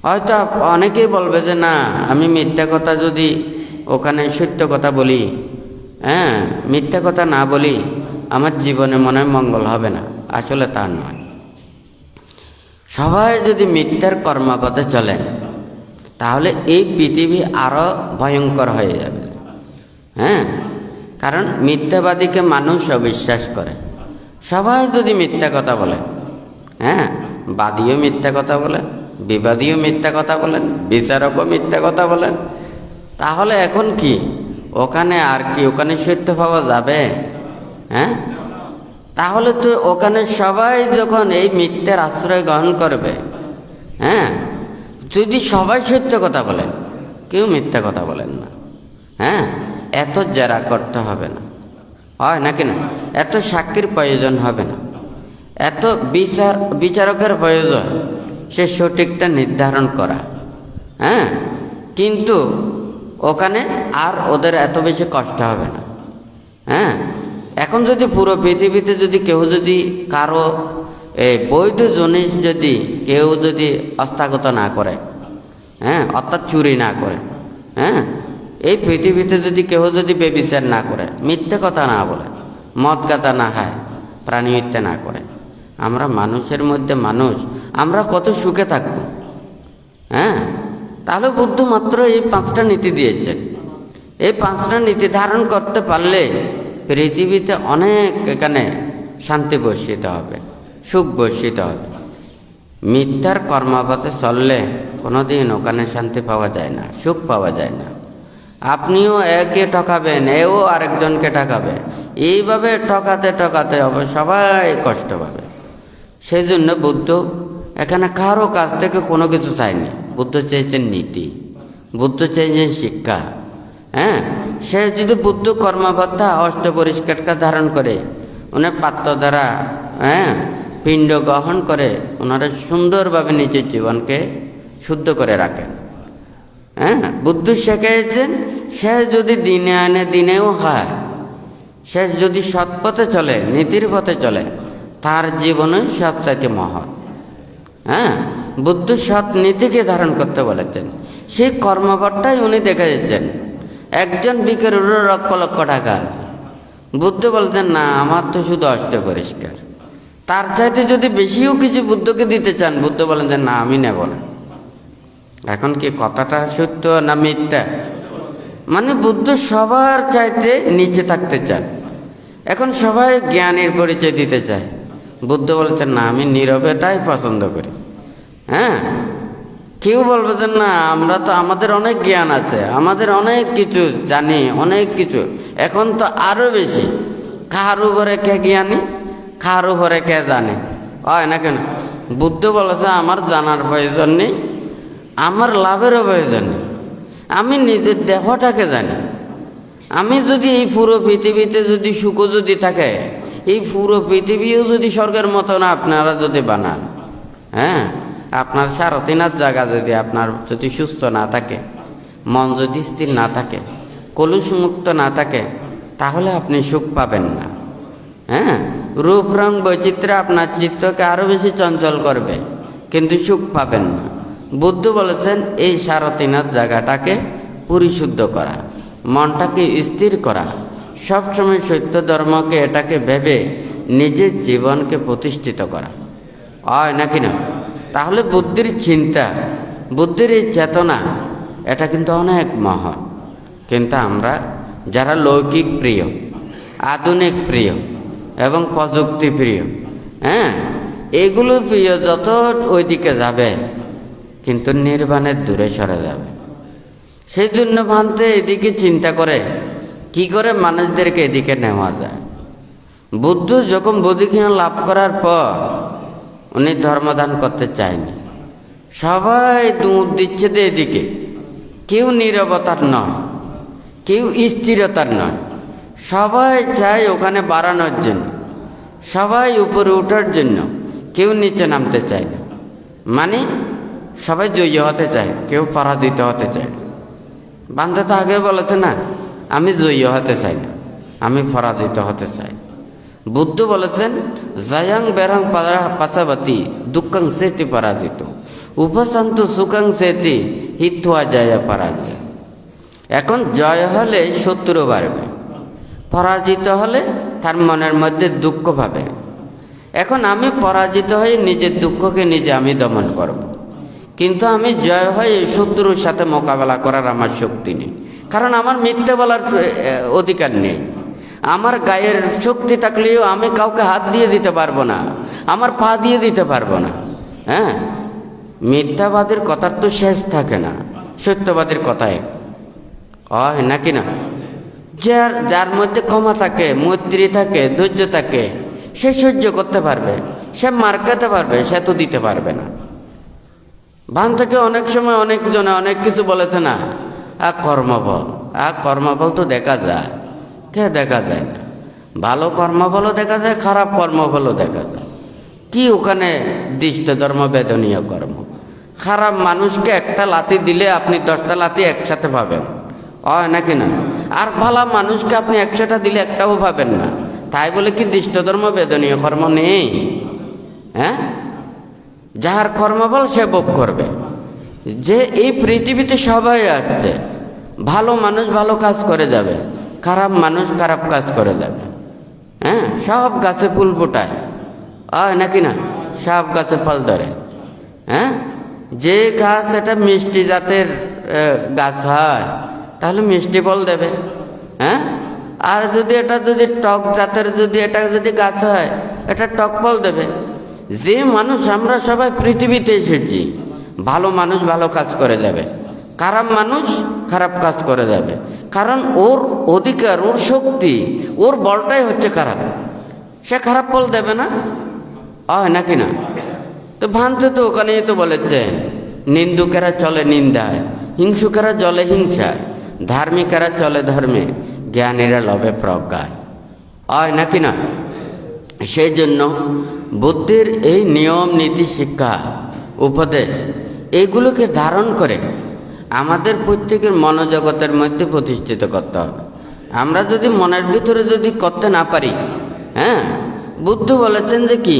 হয়তো অনেকেই বলবে যে না, আমি মিথ্যা কথা যদি ওখানে সত্য কথা বলি, মিথ্যা কথা না বলি, আমার জীবনে মনে হয় মঙ্গল হবে না। আসলে তা নয়। সবাই যদি মিথ্যার কর্মপথে চলেন, তাহলে এই পৃথিবী আরো ভয়ঙ্কর হয়ে যাবে। কারণ মিথ্যাবাদীকে মানুষ অবিশ্বাস করে। সবাই যদি মিথ্যা কথা বলে, বাদীও মিথ্যা কথা বলেন, বিবাদীও মিথ্যা কথা বলেন, বিচারকও মিথ্যা কথা বলেন, তাহলে এখন কি ওখানে আর কি ওখানে সত্য পাওয়া যাবে? তাহলে তো ওখানে সবাই যখন এই মিথ্যার আশ্রয় গ্রহণ করবে, যদি সবাই সত্য কথা বলেন, কেউ মিথ্যা কথা বলেন না, এত জেরা করতে হবে না, হয় নাকি না? এত সাক্ষীর প্রয়োজন হবে না, এত বিচারকের প্রয়োজন সে সঠিকটা নির্ধারণ করা। কিন্তু ওখানে আর ওদের এত বেশি কষ্ট হবে না। এখন যদি পুরো পৃথিবীতে যদি কেউ যদি কারো বৈধ জিনিস যদি কেউ যদি হস্তগত না করে, অর্থাৎ চুরি না করে, এই পৃথিবীতে যদি কেউ যদি বেবিচার না করে, মিথ্যে কথা না বলে, মদ গাঁজা না খায়, প্রাণী হত্যা না করে, আমরা মানুষের মধ্যে মানুষ, আমরা কত সুখে থাকবো। তাহলে বুদ্ধ মাত্র এই 5টা নীতি দিয়েছেন। এই 5টা নীতি ধারণ করতে পারলে পৃথিবীতে অনেক এখানে শান্তি বর্ষিত হবে, সুখ বর্ষিত হবে। মিথ্যার কর্মপথে চললে কোনোদিন ওখানে শান্তি পাওয়া যায় না, সুখ পাওয়া যায় না। আপনিও একে ঠকাবেন, এও আরেকজনকে ঠকাবে, এইভাবে ঠকাতে ঠকাতে হবে, সবাই কষ্ট পাবে। সেই জন্য বুদ্ধ এখানে কারো কাছ থেকে কোনো কিছু চায়নি। বুদ্ধ চেয়েছেন নীতি, বুদ্ধ চেয়েছেন শিক্ষা। সে যদি বুদ্ধ কর্মবদ্ধা অষ্ট পরিষ্কারটা ধারণ করে, উনি পাত্র দ্বারা পিণ্ড গ্রহণ করে, ওনারা সুন্দরভাবে নিজের জীবনকে শুদ্ধ করে রাখেন। বুদ্ধ শিখিয়েছেন, সে যদি দিনে আনে দিনেও খায়, সে যদি সৎ পথে চলে, নীতির পথে চলে, তার জীবনে সবচাইতে মহৎ। বুদ্ধ সৎ নীতিকে ধারণ করতে বলেছেন। সেই কর্মপথটাই উনি দেখে যাচ্ছেন। একজন ভিখারির লক্ষ লক্ষ টাকা আছে, বুদ্ধ বলছেন না, আমার তো শুধু অষ্ট পরিষ্কার। তার চাইতে যদি বেশিও কিছু বুদ্ধকে দিতে চান, বুদ্ধ বলেন যে না, আমি নেব না। এখন কি কথাটা সত্য না মিথ্যা? মানে বুদ্ধ সবার চাইতে নিচে থাকতে চান। এখন সবাই জ্ঞানের পরিচয় দিতে চায়, বুদ্ধ বলছেন না, আমি নীরবেটাই পছন্দ করি। কেউ বলবে যে না, আমরা তো আমাদের অনেক জ্ঞান আছে, আমাদের অনেক কিছু জানি, অনেক কিছু, এখন তো আরো বেশি। কার উপরে কে জ্ঞানী, কার উপরে কে জানে, হয় না কেন? বুদ্ধ বলেছে আমার জানার প্রয়োজন নেই, আমার লাভেরও প্রয়োজন নেই, আমি নিজের দেহটাকে জানি। আমি যদি এই পুরো পৃথিবীতে যদি সুখ যদি থাকে, এই পুরো পৃথিবীও যদি স্বর্গের মতো না আপনারা যদি বানান, আপনার সারথিনার জায়গা যদি আপনার যদি সুস্থ না থাকে, মন যদি স্থির না থাকে, কলুষমুক্ত না থাকে, তাহলে আপনি সুখ পাবেন না। হ্যাঁ, রূপ রং বৈচিত্র্য আপনার চিত্তকে আরও বেশি চঞ্চল করবে, কিন্তু সুখ পাবেন না। বুদ্ধ বলেছেন এই সারথিনার জায়গাটাকে পরিশুদ্ধ করা, মনটাকে স্থির করা, সবসময় সত্য ধর্মকে এটাকে ভেবে নিজের জীবনকে প্রতিষ্ঠিত করা হয় নাকি না? তাহলে বুদ্ধির চিন্তা, বুদ্ধির এই চেতনা, এটা কিন্তু অনেক মহৎ। কিন্তু আমরা যারা লৌকিক প্রিয়, আধুনিক প্রিয় এবং প্রযুক্তি প্রিয়, হ্যাঁ, এগুলো প্রিয় যত ওইদিকে যাবে, কিন্তু নির্বাণের দূরে সরে যাবে। সেই জন্য ভান্তে এদিকে চিন্তা করে কি করে মানুষদেরকে এদিকে নেওয়া যায়। বুদ্ধ যখন বুদ্ধিজ্ঞান লাভ করার পর উনি ধর্মদান করতে চায়নি। সবাই দৌড় দিচ্ছে যে এদিকে, কেউ নীরবতার নয়, কেউ স্থিরতার নয়, সবাই চায় ওখানে বাড়ানোর জন্য, সবাই উপরে ওঠার জন্য, কেউ নিচে নামতে চায় না। মানে সবাই জয়ী হতে চায়, কেউ পরাজিত হতে চায়। বান্ধব তো আগে বলেছে না, আমি জয়ী হতে চাই না, আমি পরাজিত হতে চাই। বুদ্ধ বলেছেন জয়াং বেরাং পাশাবাতি দুঃখাং সেতি পরাজিত উপশান্ত সুখাং সেতি হিত্বা জয়া পরাজয়। এখন জয় হলে শত্রু বাড়বে, পরাজিত হলে তার মনের মধ্যে দুঃখ পাবে। এখন আমি পরাজিত হয়ে নিজের দুঃখকে নিজে আমি দমন করব, কিন্তু আমি জয় হয়ে শত্রুর সাথে মোকাবেলা করার আমার শক্তি নেই, কারণ আমার মিথ্যে বলার অধিকার নেই। আমার গায়ের শক্তি থাকলেও আমি কাউকে হাত দিয়ে দিতে পারবো না, আমার পা দিয়ে দিতে পারবো না। হ্যাঁ, মিথ্যাবাদীর কথার তো শেষ থাকে না, সত্যবাদীর কথায় হয় নাকি না? যার মধ্যে ক্ষমা থাকে, মৈত্রী থাকে, ধৈর্য থাকে, সে সহ্য করতে পারবে, সে মার খেতে পারবে, সে তো দিতে পারবে না। ভান থেকে অনেক সময় অনেকজনে অনেক কিছু বলেছে না, কর্মফল, কর্মফল তো দেখা যায়, কে দেখা যায় না? ভালো কর্মফলও দেখা যায়, খারাপ কর্মফলও দেখা যায়। কি ওখানে দৃষ্ট ধর্ম বেদনীয় কর্ম? খারাপ মানুষকে একটা লাথি দিলে আপনি 10টা লাথি একসাথে পাবেন, হয় নাকি না? আর ভালো মানুষকে আপনি 100টা দিলে একটাও পাবেন না। তাই বলে কি দৃষ্ট ধর্ম বেদনীয় কর্ম নেই? হ্যাঁ, যাহার কর্মফল সে ভোগ করবে। যে এই পৃথিবীতে সবাই আসছে, ভালো মানুষ ভালো কাজ করে যাবে, খারাপ মানুষ খারাপ কাজ করে যাবে। হ্যাঁ, সব গাছে ফুল ফোটায়, হয় নাকি না? সব গাছে ফল ধরে। হ্যাঁ, যে গাছ এটা মিষ্টি জাতের গাছ হয়, তাহলে মিষ্টি ফল দেবে। হ্যাঁ, আর যদি এটা যদি টক জাতের যদি এটা যদি গাছ হয়, এটা টক ফল দেবে। যে মানুষ আমরা সবাই পৃথিবীতে এসেছি, ভালো মানুষ ভালো কাজ করে যাবে, খারাপ মানুষ খারাপ কাজ করে যাবে, কারণ ওর অধিকার, ওর শক্তি, ওর বলটাই হচ্ছে খারাপ, সে খারাপ ফল দেবে না, হয় নাকি না? তো ভান্তে তো ওখানেই তো বলেছে, নিন্দুকেরা চলে নিন্দায়, হিংসুকেরা চলে হিংসায়, ধার্মিকেরা চলে ধর্মে, জ্ঞানীরা লবে প্রজ্ঞায়, হয় নাকি না? সেই জন্য বুদ্ধির এই নিয়ম নীতি শিক্ষা উপদেশ এইগুলোকে ধারণ করে আমাদের প্রত্যেকের মনোজগতের মধ্যে প্রতিষ্ঠিত করতে হবে। আমরা যদি মনের ভিতরে যদি করতে না পারি, হ্যাঁ, বুদ্ধ বলেছেন যে কি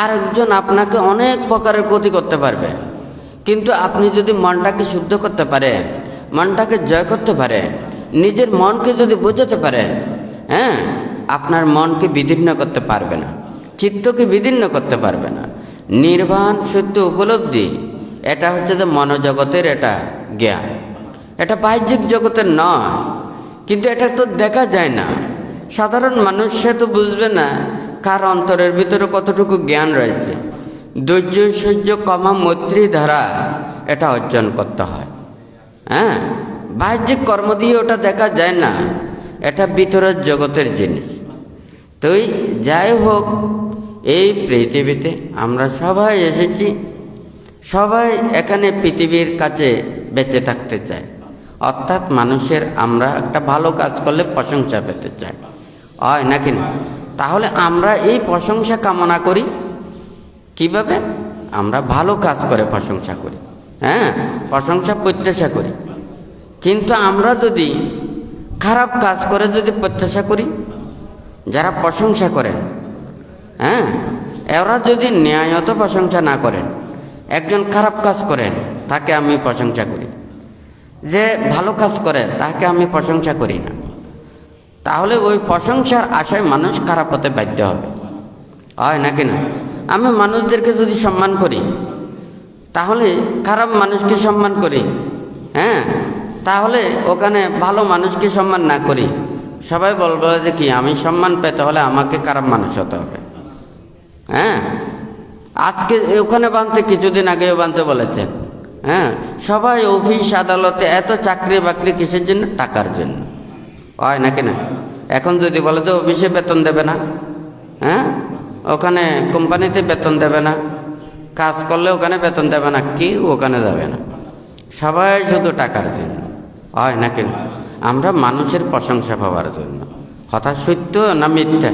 আরেকজন আপনাকে অনেক প্রকারের ক্ষতি করতে পারবে, কিন্তু আপনি যদি মনটাকে শুদ্ধ করতে পারেন, মনটাকে জয় করতে পারেন, নিজের মনকে যদি বোঝাতে পারেন, হ্যাঁ, আপনার মনকে বিদীর্ণ করতে পারবে না, চিত্তকে বিদীর্ণ করতে পারবে না। নির্বাণ সত্য উপলব্ধি, এটা হচ্ছে যে মনোজগতের এটা জ্ঞান, এটা বাহ্যিক জগতের নয়, কিন্তু এটা তো দেখা যায় না। সাধারণ মানুষ সে তো বুঝবে না কার অন্তরের ভিতরে কতটুকু জ্ঞান রয়েছে। ধৈর্য সহ্য ক্ষমা মৈত্রী দ্বারা এটা অর্জন করতে হয়। হ্যাঁ, বাহ্যিক কর্ম দিয়ে ওটা দেখা যায় না, এটা ভিতরের জগতের জিনিস। তো যাই হোক, এই পৃথিবীতে আমরা সবাই এসেছি, সবাই এখানে পৃথিবীর কাছে বেঁচে থাকতে চাই, অর্থাৎ মানুষের আমরা একটা ভালো কাজ করলে প্রশংসা পেতে চাই, হয় নাকি না? তাহলে আমরা এই প্রশংসা কামনা করি কিভাবে? আমরা ভালো কাজ করে প্রশংসা করি, হ্যাঁ, প্রশংসা প্রত্যাশা করি। কিন্তু আমরা যদি খারাপ কাজ করে যদি প্রত্যাশা করি, যারা প্রশংসা করেন, হ্যাঁ, এরা যদি ন্যায়ত প্রশংসা না করেন, একজন খারাপ কাজ করেন তাকে আমি প্রশংসা করি, যে ভালো কাজ করে তাকে আমি প্রশংসা করি না, তাহলে ওই প্রশংসার আশায় মানুষ খারাপ হতে বাধ্য হবে, হয় নাকি না? আমি মানুষদেরকে যদি সম্মান করি, তাহলে খারাপ মানুষকে সম্মান করি, হ্যাঁ, তাহলে ওখানে ভালো মানুষকে সম্মান না করি, সবাই বলবে যে কি আমি সম্মান পেতে হলে আমাকে খারাপ মানুষ হতে হবে। হ্যাঁ, আজকে ওখানে বানতে কিছুদিন আগেও বানতে বলেছেন, হ্যাঁ, সবাই অফিস আদালতে এত চাকরি বাকরি কিসের জন্য? টাকার জন্য, হয় নাকি না? এখন যদি বলে তো অফিসে বেতন দেবে না, হ্যাঁ, ওখানে কোম্পানিতে বেতন দেবে না, কাজ করলে ওখানে বেতন দেবে না, কেউ ওখানে যাবে না, সবাই শুধু টাকার জন্য, হয় নাকি না? আমরা মানুষের প্রশংসা পাওয়ার জন্য। কথা সত্য না মিথ্যা?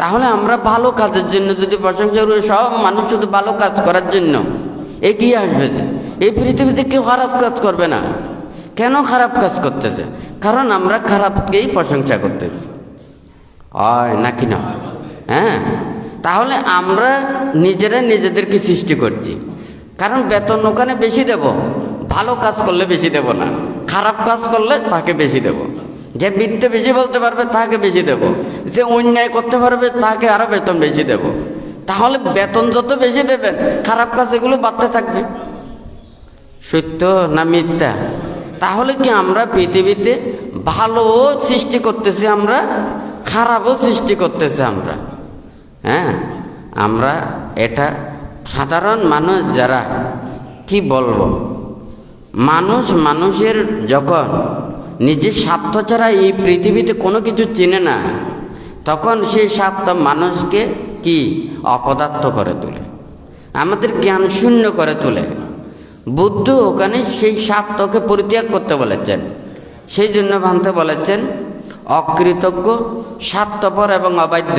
তাহলে আমরা ভালো কাজের জন্য যদি প্রশংসা করি, সব মানুষ শুধু ভালো কাজ করার জন্য এগিয়ে আসবে। যে এই পৃথিবীতে কেউ খারাপ কাজ করবে না। কেন খারাপ কাজ করতেছে? কারণ আমরা খারাপকেই প্রশংসা করতেছি, হয় নাকি না? হ্যাঁ, তাহলে আমরা নিজেরা নিজেদেরকে সৃষ্টি করছি। কারণ বেতন ওখানে বেশি দেব, ভালো কাজ করলে বেশি দেব না, খারাপ কাজ করলে তাকে বেশি দেব। যে মিথ্যে বেশি বলতে পারবে তাকে বেশি দেব, যে অন্যায় করতে পারবে তাকে আরো বেতন বেশি দেব। তাহলে বেতন যত বেশি দেবেন, খারাপ কাজ এগুলো বাড়তে থাকবে। সত্য না মিথ্যা? তাহলে কি আমরা পৃথিবীতে ভালোও সৃষ্টি করতেছি, আমরা খারাপও সৃষ্টি করতেছি আমরা। হ্যাঁ, আমরা এটা সাধারণ মানুষ যারা, কি বলবো, মানুষের যখন নিজের স্বার্থ ছাড়া এই পৃথিবীতে কোনো কিছু চেনে না, তখন সেই স্বার্থ মানুষকে কি অপদার্থ করে তোলে, আমাদের জ্ঞান শূন্য করে তোলে। বুদ্ধ ওখানে সেই স্বার্থকে পরিত্যাগ করতে বলেছেন। সেই জন্য ভাঙতে বলেছেন অকৃতজ্ঞ, স্বার্থপর এবং অবাধ্য,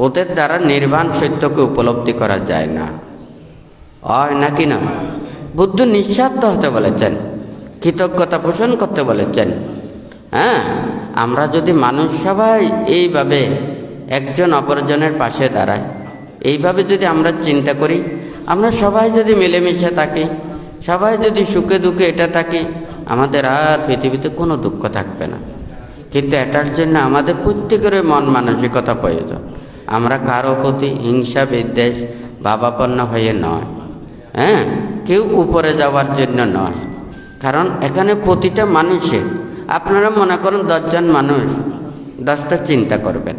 ওদের দ্বারা নির্বাণ সত্যকে উপলব্ধি করা যায় না, হয় নাকি না? বুদ্ধ নিঃস্বার্থ হতে বলেছেন, কৃতজ্ঞতা পোষণ করতে বলেছেন। হ্যাঁ, আমরা যদি মানুষ সবাই এইভাবে একজন অপরজনের পাশে দাঁড়ায়, এইভাবে যদি আমরা চিন্তা করি, আমরা সবাই যদি মিলেমিশে থাকি, সবাই যদি সুখে দুঃখে এটা থাকি, আমাদের আর পৃথিবীতে কোনো দুঃখ থাকবে না। কিন্তু এটার জন্য আমাদের প্রত্যেকের মন মানসিকতা প্রয়োজন। আমরা কারো প্রতি হিংসা বিদ্বেষ ভাবাপন্ন হয়ে নয়, হ্যাঁ, কেউ উপরে যাওয়ার জন্য নয়। কারণ এখানে প্রতিটা মানুষের, আপনারা মনে করেন 10 জন মানুষ 10টা চিন্তা করবেন,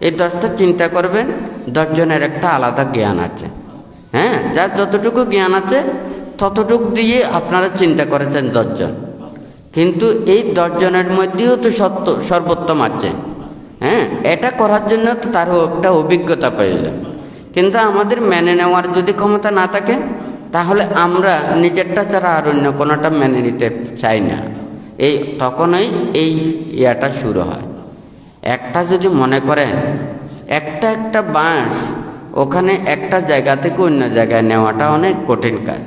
এই 10টা চিন্তা করবেন, 10 জনের একটা আলাদা জ্ঞান আছে। হ্যাঁ, যার যতটুকু জ্ঞান আছে ততটুকু দিয়ে আপনারা চিন্তা করেছেন 10 জন, কিন্তু এই 10 জনের মধ্যেও তো সর্বোত্তম আছে। হ্যাঁ, এটা করার জন্য তো তারও একটা অভিজ্ঞতা প্রয়োজন। কিন্তু আমাদের মেনে নেওয়ার যদি ক্ষমতা না থাকে, তাহলে আমরা নিজেরটা ছাড়া আর অন্য কোনোটা মেনে নিতে চাই না। তখনই এই ইয়াটা শুরু হয়। একটা যদি মনে করেন একটা বাঁশ ওখানে একটা জায়গা থেকে অন্য জায়গায় নেওয়াটা অনেক কঠিন কাজ,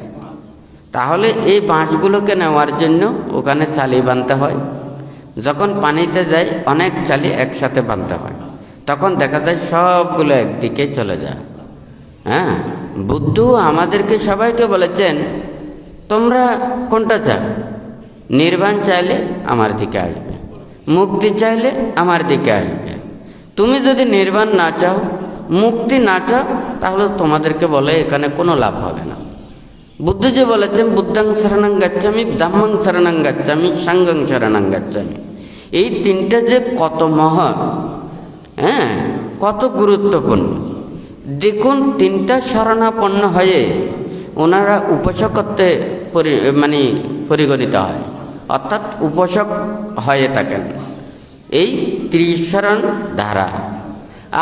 তাহলে এই বাঁশগুলোকে নেওয়ার জন্য ওখানে চালি বাঁধতে হয়। যখন পানিতে যায় অনেক চালি একসাথে বাঁধতে হয়, তখন দেখা যায় সবগুলো একদিকে চলে যায়। হ্যাঁ, বুদ্ধ আমাদেরকে সবাইকে বলেছেন, তোমরা কোনটা চাও? নির্বাণ চাইলে আমার দিকে আসবে, মুক্তি চাইলে আমার দিকে আসবে। তুমি যদি নির্বাণ না চাও, মুক্তি না চাও, তাহলে তোমাদেরকে বলে এখানে কোনো লাভ হবে না। বুদ্ধ যে বলেছেন বুদ্ধং শরণং গচ্ছামি, ধম্মং শরণং গচ্ছামি, সংঘং শরণং গচ্ছামি, এই তিনটা যে কত মহৎ, হ্যাঁ, কত গুরুত্বপূর্ণ। দেখুন, তিনটা শরণাপন্ন হয়ে ওনারা উপাসকত্বে পরিগণিত হয়, অর্থাৎ উপাসক হয়ে থাকেন এই ত্রিশরণ দ্বারা।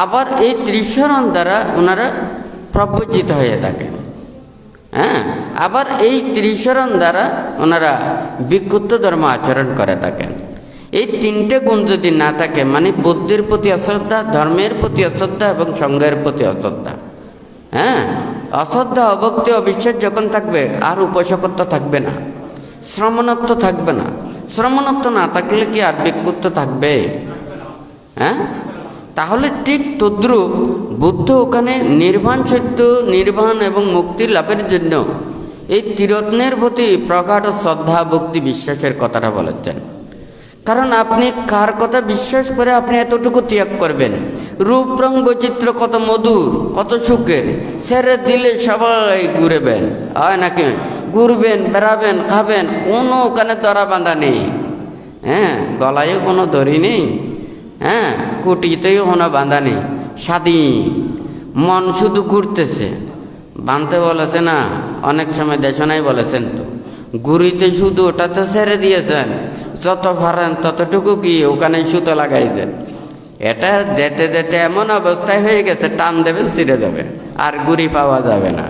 আবার এই ত্রিশরণ দ্বারা ওনারা প্রব্রজিত হয়ে থাকেন। হ্যাঁ, আবার এই ত্রিশরণ দ্বারা ওনারা বিক্ষুব্ধ ধর্ম আচরণ করে থাকেন। এই তিনটে গুণ যদি না থাকে, মানে বুদ্ধির প্রতি অশ্রদ্ধা, ধর্মের প্রতি অশ্রদ্ধা এবং সঙ্ঘের প্রতি অশ্রদ্ধা, হ্যাঁ, অশ্রদ্ধা, অভক্তি, অবিশ্বাস যখন থাকবে আর উপাসকত্ব থাকবে না, শ্রমণত্ব থাকবে না। শ্রমণত্ব না থাকলে কি আর ভিক্ষুত্ব থাকবে? হ্যাঁ, তাহলে ঠিক তদ্রূপ বুদ্ধ ওখানে নির্বাণ সত্য, নির্বাণ এবং মুক্তি লাভের জন্য এই ত্রিরত্নের প্রতি প্রগাঢ় শ্রদ্ধা, ভক্তি, বিশ্বাসের কথাটা বলেছেন। কারণ আপনি কার কথা বিশ্বাস করে আপনি এতটুকু ত্যাগ করবেন? রূপ রং বৈচিত্র্য কত মধুর, কত সুখের, ছেড়ে দিলে সবাই ঘুরবেন, হয় নাকি? ঘুরবেন, বেড়াবেন, খাবেন, কোনো ওখানে দরা বাঁধা নেই। হ্যাঁ, গলায়ও কোনো দড়ি নেই, হ্যাঁ, কুটিতেও কোনো বাঁধা নেই, স্বাধীন মন শুধু ঘুরতেছে। বাঁধতে বলেছে না, অনেক সময় দেশনাই বলেছেন তো, ঘুরিতে শুধু ওটা তো ছেড়ে দিয়েছেন, যত পারেন ততটুকু কি ওখানে সুতো লাগাই দেন। এটা যেতে যেতে এমন অবস্থায় হয়ে গেছে, টান দেবেন ছিঁড়ে যাবে, আর ঘুরি পাওয়া যাবে না,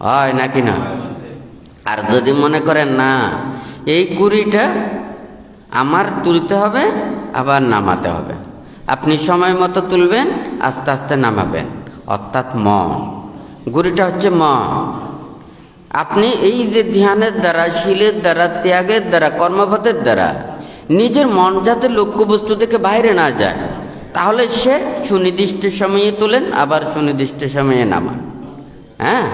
হয় নাকি না? আর যদি মনে করেন না এই কুড়িটা আমার তুলতে হবে আবার নামাতে হবে, আপনি সময় মতো তুলবেন, আস্তে আস্তে নামাবেন, অর্থাৎ মন, গুড়িটা হচ্ছে মন। আপনি এই যে ধ্যানের দ্বারা, শীলের দ্বারা, ত্যাগের দ্বারা, কর্মপথের দ্বারা নিজের মন যাতে লক্ষ্যবস্তু থেকে বাইরে না যায়, তাহলে সে সুনির্দিষ্ট সময়ে তোলেন, আবার সুনির্দিষ্ট সময়ে নামান। হ্যাঁ,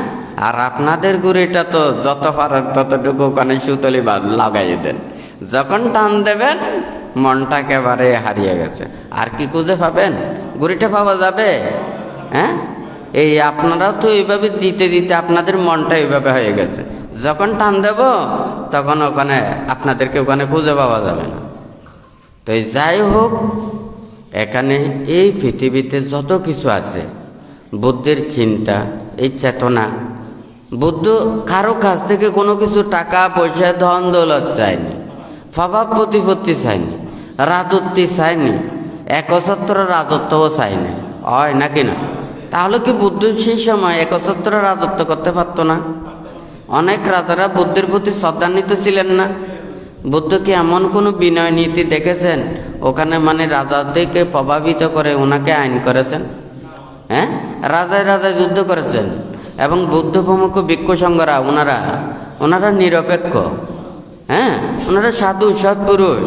আর আপনাদের গুড়িটা তো যত পারেন ততটুকু ওখানে সুতলি লাগাইয়ে দেন, যখন টান দেবেন মনটা একেবারে হারিয়ে গেছে, আর কি খুঁজে পাবেন? গুড়িটা পাওয়া যাবে? হ্যাঁ, এই আপনারাও তো এইভাবে দিতে দিতে আপনাদের মনটা এইভাবে হয়ে গেছে, যখন টান দেব তখন ওখানে আপনাদেরকে ওখানে খুঁজে পাওয়া যাবে না। তো যাই হোক, এখানে এই পৃথিবীতে যত কিছু আছে, বুদ্ধের চিন্তা, এই চেতনা, বুদ্ধ কারো কাছ থেকে কোনো কিছু টাকা পয়সা, ধন দৌলত চায়নি, স্বভাব প্রতিপত্তি চায়নি, রাজত্ব চায়নি, একছত্র রাজত্বও চায়নি, হয় নাকি না? তাহলে কি বুদ্ধ সেই সময় একছত্র রাজত্ব করতে পারতো না? অনেক রাজারা বুদ্ধের প্রতি শ্রদ্ধান্বিত ছিলেন না? বুদ্ধ কি এমন কোনো বিনয় নীতি দেখেছেন ওখানে মানে রাজাদেরকে প্রভাবিত করে ওনাকে আইন করেছেন? হ্যাঁ, রাজায় রাজায় যুদ্ধ করেছেন, এবং বুদ্ধ প্রমুখ ভিক্ষু সংঘরা ওনারা নিরপেক্ষ। হ্যাঁ, ওনারা সাধু সৎপুরুষ,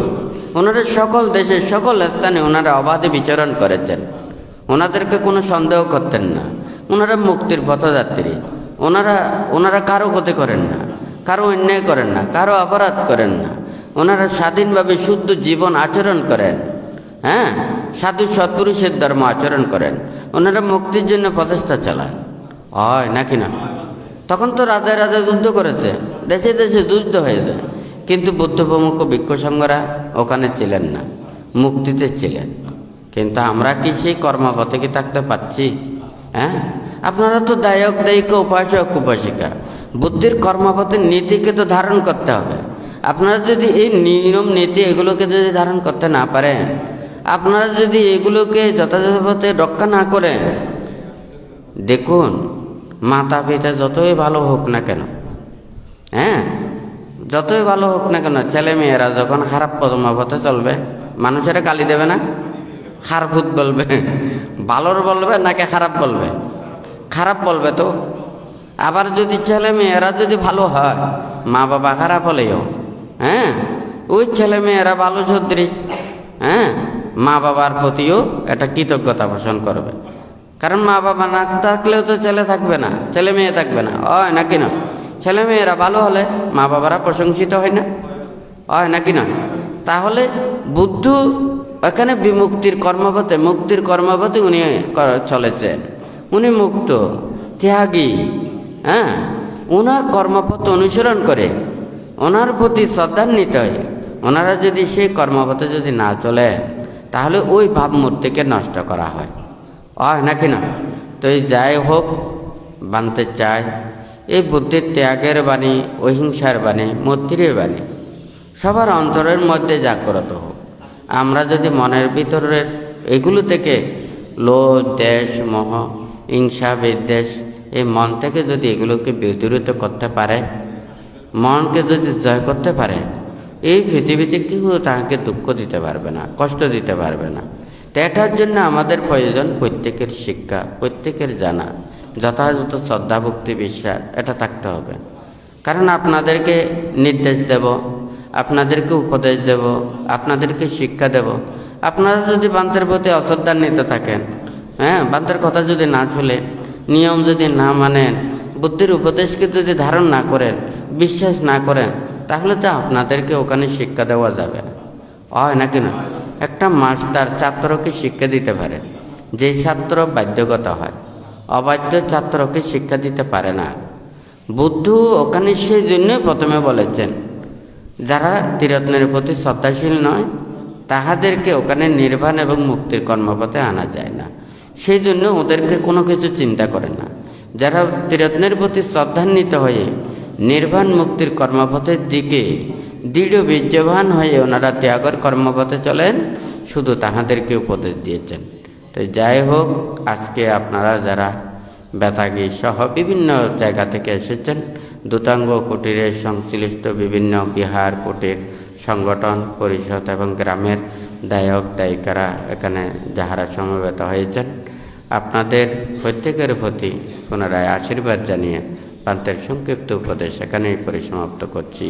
ওনারা সকল দেশে সকল স্থানে ওনারা অবাধে বিচরণ করেছেন, ওনাদেরকে কোনো সন্দেহ করতেন না। ওনারা মুক্তির পথযাত্রী, ওনারা কারো ক্ষতি করেন না, কারো অন্যায় করেন না, কারো অপরাধ করেন না, ওনারা স্বাধীনভাবে শুদ্ধ জীবন আচরণ করেন। হ্যাঁ, সাধু সৎপুরুষের ধর্ম আচরণ করেন, ওনারা মুক্তির জন্য প্রচেষ্টা চালান, হয় নাকি না? তখন তো রাজায় রাজায় যুদ্ধ করেছে, দেশে দেশে যুদ্ধ হয়েছে, কিন্তু বুদ্ধ প্রমুখ ভিক্ষু সংঘরা ওখানে ছিলেন না, মুক্তিতে ছিলেন। কিন্তু আমরা কি সেই কর্মপথে কি থাকতে পারছি? হ্যাঁ, আপনারা তো দায়ক দায়িকা, উপাসক উপাসিকা, বুদ্ধির কর্মপথের নীতিকে তো ধারণ করতে হবে। আপনারা যদি এই নিয়ম নীতি এগুলোকে যদি ধারণ করতে না পারেন, আপনারা যদি এগুলোকে যথাযথভাবে রক্ষা না করেন, দেখুন মাতা পিতা যতই ভালো হোক না কেন, হ্যাঁ, যতই ভালো হোক না কেন, ছেলে মেয়েরা যখন খারাপ কর্মপথে চলবে, মানুষেরা গালি দেবে না? খারাপ বলবে, ভালোর বলবে নাকি খারাপ বলবে? খারাপ বলবে তো। আবার যদি ছেলে মেয়েরা যদি ভালো হয়, মা বাবা খারাপ হলেও, হ্যাঁ, ওই ছেলে মেয়েরা ভালো সদৃশ, হ্যাঁ, মা বাবার প্রতিও একটা কৃতজ্ঞতা পোষণ করবে। কারণ মা বাবা না থাকলেও তো ছেলে থাকবে না, ছেলে মেয়ে থাকবে না, হয় নাকি না? ছেলে মেয়েরা ভালো হলে মা বাবারা প্রশংসিত হয় না, হয় নাকি না? তাহলে বুদ্ধ এখানে বিমুক্তির কর্মপথে, মুক্তির কর্মপথে উনি চলেছেন, উনি মুক্ত, ত্যাগী। হ্যাঁ, ওনার কর্মপথ অনুসরণ করে, ওনার প্রতি শ্রদ্ধান্বিত হয়, ওনারা যদি সেই কর্মপথে যদি না চলে, তাহলে ওই ভাবমূর্তিকে নষ্ট করা হয়, হয় নাকি না? তো এই যাই হোক, বানতে চাই এই বুদ্ধির ত্যাগের বাণী, অহিংসার বাণী, মৈত্রীর বাণী সবার অন্তরের মধ্যে জাগ্রত হোক। আমরা যদি মনের ভিতরের এগুলো থেকে লোভ, দেশ, মোহ, হিংসা, বিদ্বেষ, এই মন থেকে যদি এগুলোকে বিদূরিত করতে পারে, মনকে যদি জয় করতে পারে, এই পৃথিবীতে কেউ তাকে দুঃখ দিতে পারবে না, কষ্ট দিতে পারবে না। তো এটার জন্য আমাদের প্রয়োজন প্রত্যেকের শিক্ষা, প্রত্যেকের জানা, যথাযথ শ্রদ্ধা ভক্তি বিশ্বাস এটা থাকতে হবে। কারণ আপনাদেরকে নির্দেশ দেব, আপনাদেরকে উপদেশ দেব, আপনাদেরকে শিক্ষা দেব। আপনারা যদি বান্তের প্রতি অশ্রদ্ধান্বিত থাকেন, বান্তের কথা যদি না চলেন, নিয়ম যদি না মানেন, বুদ্ধির উপদেশকে যদি ধারণ না করেন, বিশ্বাস না করেন, তাহলে তো আপনাদেরকে ওখানে শিক্ষা দেওয়া যাবে না। হয় নাকি না? একটা মাস্টার ছাত্রকে শিক্ষা দিতে পারে, যে ছাত্র বাধ্যগত হয়, অবাধ্য ছাত্রকে শিক্ষা দিতে পারে না। বুদ্ধ ওখানে সেই জন্যই প্রথমে বলেছেন, যারা ত্রিরত্নের প্রতি শ্রদ্ধাশীল নয় তাহাদেরকে ওখানে নির্বাণ এবং মুক্তির কর্মপথে আনা যায় না। সেই জন্য ওদেরকে কোনো কিছু চিন্তা করে না। যারা ত্রিরত্নের প্রতি শ্রদ্ধান্বিত হয়ে নির্বাণ মুক্তির কর্মপথের দিকে দৃঢ় বীর্যবান হয়ে ওনারা ত্যাগের কর্মপথে চলেন, শুধু তাহাদেরকে উপদেশ দিয়েছেন। তো যাই হোক, আজকে আপনারা যারা বেতাগী সহ বিভিন্ন জায়গা থেকে এসেছেন, দূতাঙ্গ কুটিরের সংশ্লিষ্ট বিভিন্ন বিহার কুটির সংগঠন পরিষদ এবং গ্রামের দায়ক দায়িকারা এখানে যাহারা সমবেত হয়েছেন, আপনাদের প্রত্যেকের প্রতি পুনরায় আশীর্বাদ জানিয়ে পান্তের সংক্ষিপ্ত উপদেশ এখানেই পরিসমাপ্ত করছি।